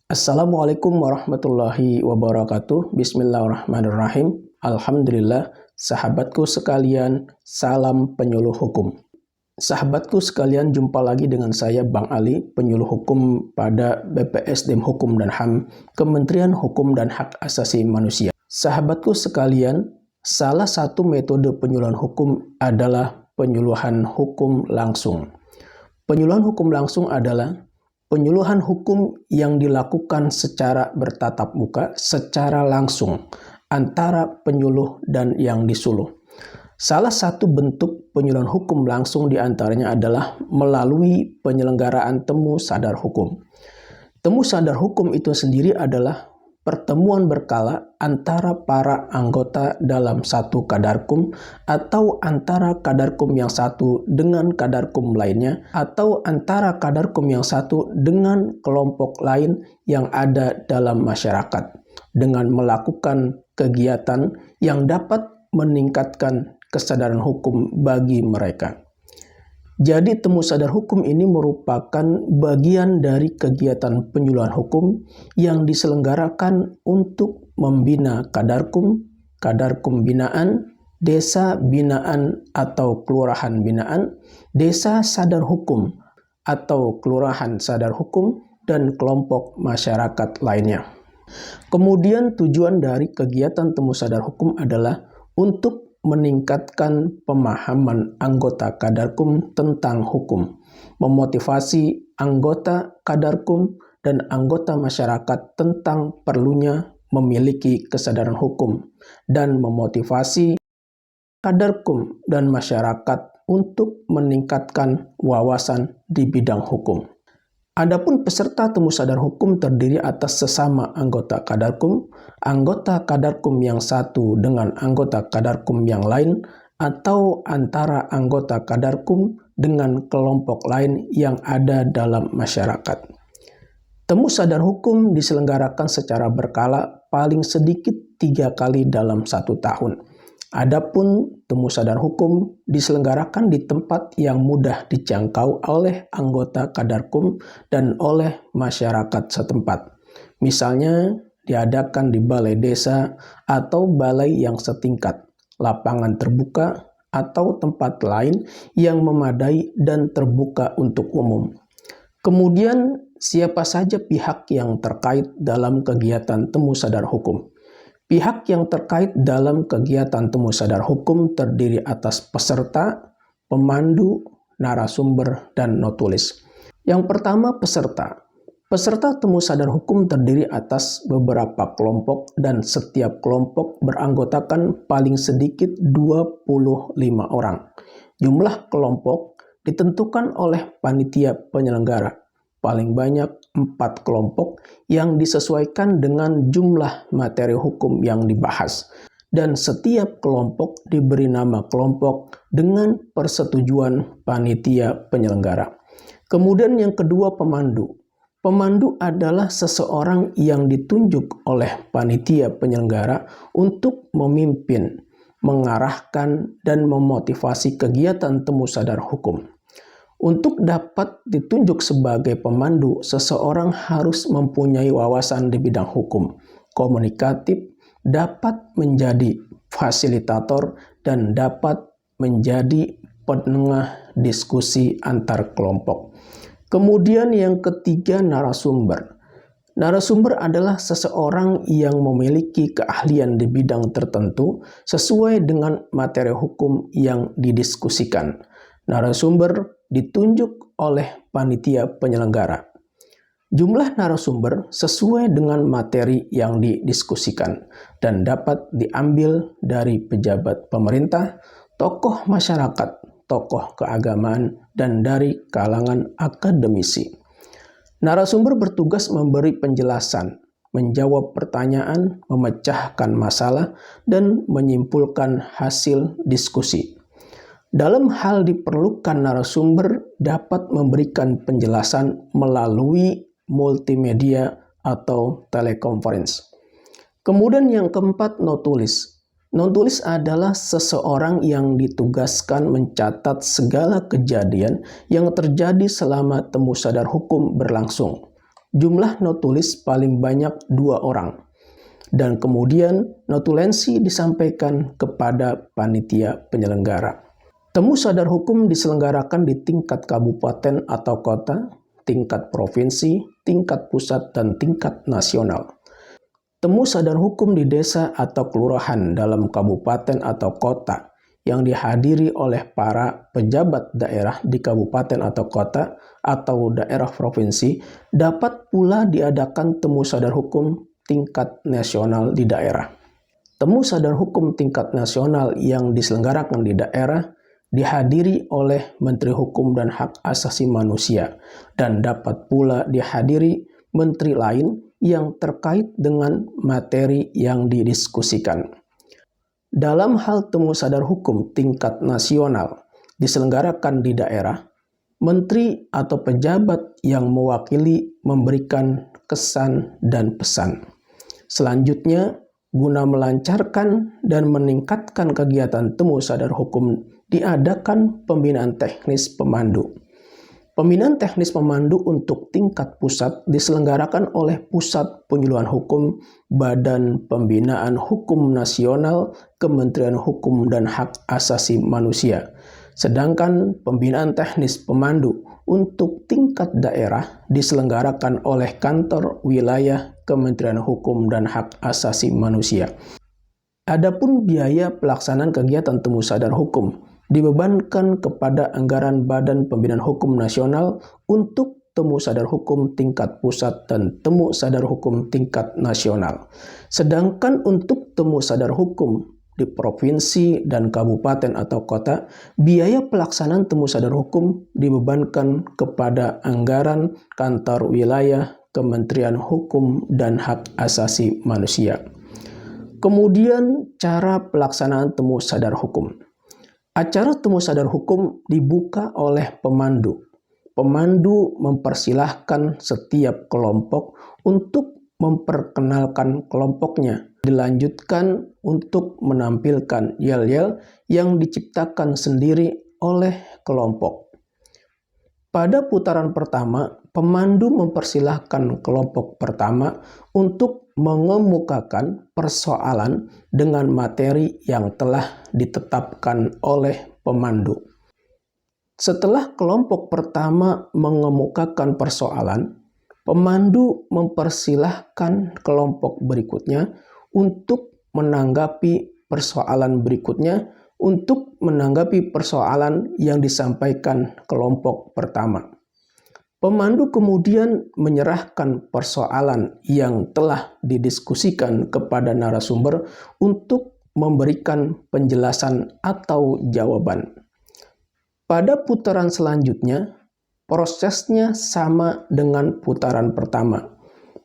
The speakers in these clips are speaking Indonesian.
Assalamualaikum warahmatullahi wabarakatuh. Bismillahirrahmanirrahim. Alhamdulillah, sahabatku sekalian, salam penyuluh hukum. Sahabatku sekalian, jumpa lagi dengan saya Bang Ali, penyuluh hukum pada BPSDM Hukum dan HAM, Kementerian Hukum dan Hak Asasi Manusia. Sahabatku sekalian, salah satu metode penyuluhan hukum adalah penyuluhan hukum langsung. Penyuluhan hukum langsung adalah penyuluhan hukum yang dilakukan secara bertatap muka, secara langsung, antara penyuluh dan yang disuluh. Salah satu bentuk penyuluhan hukum langsung diantaranya adalah melalui penyelenggaraan temu sadar hukum. Temu sadar hukum itu sendiri adalah pertemuan berkala antara para anggota dalam satu kadarkum atau antara kadarkum yang satu dengan kadarkum lainnya atau antara kadarkum yang satu dengan kelompok lain yang ada dalam masyarakat dengan melakukan kegiatan yang dapat meningkatkan kesadaran hukum bagi mereka. Jadi temu sadar hukum ini merupakan bagian dari kegiatan penyuluhan hukum yang diselenggarakan untuk membina kadarkum, kadarkum binaan, desa binaan atau kelurahan binaan, desa sadar hukum atau kelurahan sadar hukum, dan kelompok masyarakat lainnya. Kemudian tujuan dari kegiatan temu sadar hukum adalah untuk meningkatkan pemahaman anggota kadarkum tentang hukum, memotivasi anggota kadarkum dan anggota masyarakat tentang perlunya memiliki kesadaran hukum, dan memotivasi kadarkum dan masyarakat untuk meningkatkan wawasan di bidang hukum. Adapun peserta temu sadar hukum terdiri atas sesama anggota kadarkum yang satu dengan anggota kadarkum yang lain, atau antara anggota kadarkum dengan kelompok lain yang ada dalam masyarakat. Temu sadar hukum diselenggarakan secara berkala paling sedikit 3 kali dalam 1 tahun. Adapun temu sadar hukum diselenggarakan di tempat yang mudah dijangkau oleh anggota kadarkum dan oleh masyarakat setempat. Misalnya diadakan di balai desa atau balai yang setingkat, lapangan terbuka, atau tempat lain yang memadai dan terbuka untuk umum. Kemudian siapa saja pihak yang terkait dalam kegiatan temu sadar hukum? Pihak yang terkait dalam kegiatan temu sadar hukum terdiri atas peserta, pemandu, narasumber, dan notulis. Yang pertama, peserta. Peserta temu sadar hukum terdiri atas beberapa kelompok dan setiap kelompok beranggotakan paling sedikit 25 orang. Jumlah kelompok ditentukan oleh panitia penyelenggara. Paling banyak 4 kelompok yang disesuaikan dengan jumlah materi hukum yang dibahas. Dan setiap kelompok diberi nama kelompok dengan persetujuan panitia penyelenggara. Kemudian yang kedua, pemandu. Pemandu adalah seseorang yang ditunjuk oleh panitia penyelenggara untuk memimpin, mengarahkan, dan memotivasi kegiatan temu sadar hukum. Untuk dapat ditunjuk sebagai pemandu, seseorang harus mempunyai wawasan di bidang hukum, komunikatif, dapat menjadi fasilitator, dan dapat menjadi penengah diskusi antar kelompok. Kemudian yang ketiga, narasumber. Narasumber adalah seseorang yang memiliki keahlian di bidang tertentu sesuai dengan materi hukum yang didiskusikan. Narasumber ditunjuk oleh panitia penyelenggara. Jumlah narasumber sesuai dengan materi yang didiskusikan dan dapat diambil dari pejabat pemerintah, tokoh masyarakat, tokoh keagamaan, dan dari kalangan akademisi. Narasumber bertugas memberi penjelasan, menjawab pertanyaan, memecahkan masalah, dan menyimpulkan hasil diskusi. Dalam hal diperlukan, narasumber dapat memberikan penjelasan melalui multimedia atau telekonferensi. Kemudian yang keempat, notulis. Notulis adalah seseorang yang ditugaskan mencatat segala kejadian yang terjadi selama temu sadar hukum berlangsung. Jumlah notulis paling banyak 2 orang. Dan kemudian notulensi disampaikan kepada panitia penyelenggara. Temu sadar hukum diselenggarakan di tingkat kabupaten atau kota, tingkat provinsi, tingkat pusat, dan tingkat nasional. Temu sadar hukum di desa atau kelurahan dalam kabupaten atau kota yang dihadiri oleh para pejabat daerah di kabupaten atau kota atau daerah provinsi dapat pula diadakan temu sadar hukum tingkat nasional di daerah. Temu sadar hukum tingkat nasional yang diselenggarakan di daerah dihadiri oleh Menteri Hukum dan Hak Asasi Manusia dan dapat pula dihadiri menteri lain yang terkait dengan materi yang didiskusikan. Dalam hal temu sadar hukum tingkat nasional diselenggarakan di daerah, menteri atau pejabat yang mewakili memberikan kesan dan pesan. Selanjutnya, guna melancarkan dan meningkatkan kegiatan temu sadar hukum, diadakan pembinaan teknis pemandu. Pembinaan teknis pemandu untuk tingkat pusat diselenggarakan oleh Pusat Penyuluhan Hukum Badan Pembinaan Hukum Nasional Kementerian Hukum dan Hak Asasi Manusia. Sedangkan pembinaan teknis pemandu untuk tingkat daerah diselenggarakan oleh Kantor Wilayah Kementerian Hukum dan Hak Asasi Manusia. Adapun biaya pelaksanaan kegiatan temu sadar hukum dibebankan kepada anggaran Badan Pembinaan Hukum Nasional untuk temu sadar hukum tingkat pusat dan temu sadar hukum tingkat nasional. Sedangkan untuk temu sadar hukum di provinsi dan kabupaten atau kota, biaya pelaksanaan temu sadar hukum dibebankan kepada anggaran Kantor Wilayah Kementerian Hukum dan Hak Asasi Manusia. Kemudian cara pelaksanaan temu sadar hukum. Acara temu sadar hukum dibuka oleh pemandu. Pemandu mempersilahkan setiap kelompok untuk memperkenalkan kelompoknya. Dilanjutkan untuk menampilkan yel-yel yang diciptakan sendiri oleh kelompok. Pada putaran pertama, pemandu mempersilahkan kelompok pertama untuk mengemukakan persoalan dengan materi yang telah ditetapkan oleh pemandu. Setelah kelompok pertama mengemukakan persoalan, pemandu mempersilahkan kelompok berikutnya untuk menanggapi persoalan berikutnya, untuk menanggapi persoalan yang disampaikan kelompok pertama. Pemandu kemudian menyerahkan persoalan yang telah didiskusikan kepada narasumber untuk memberikan penjelasan atau jawaban. Pada putaran selanjutnya, prosesnya sama dengan putaran pertama.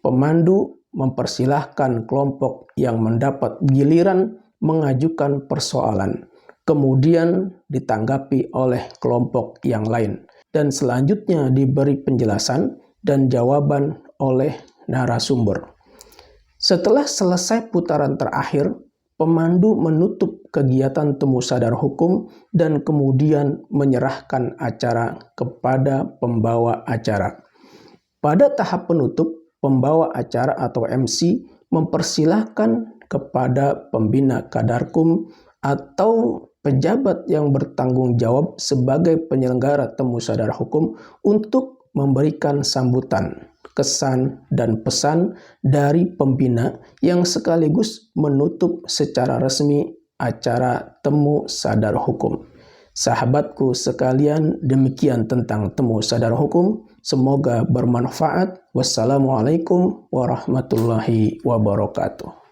Pemandu mempersilahkan kelompok yang mendapat giliran mengajukan persoalan, kemudian ditanggapi oleh kelompok yang lain, dan selanjutnya diberi penjelasan dan jawaban oleh narasumber. Setelah selesai putaran terakhir, pemandu menutup kegiatan temu sadar hukum dan kemudian menyerahkan acara kepada pembawa acara. Pada tahap penutup, pembawa acara atau MC mempersilahkan kepada pembina Kadarkum atau pejabat yang bertanggung jawab sebagai penyelenggara temu sadar hukum untuk memberikan sambutan, kesan, dan pesan dari pembina yang sekaligus menutup secara resmi acara temu sadar hukum. Sahabatku sekalian, demikian tentang temu sadar hukum. Semoga bermanfaat. Wassalamualaikum warahmatullahi wabarakatuh.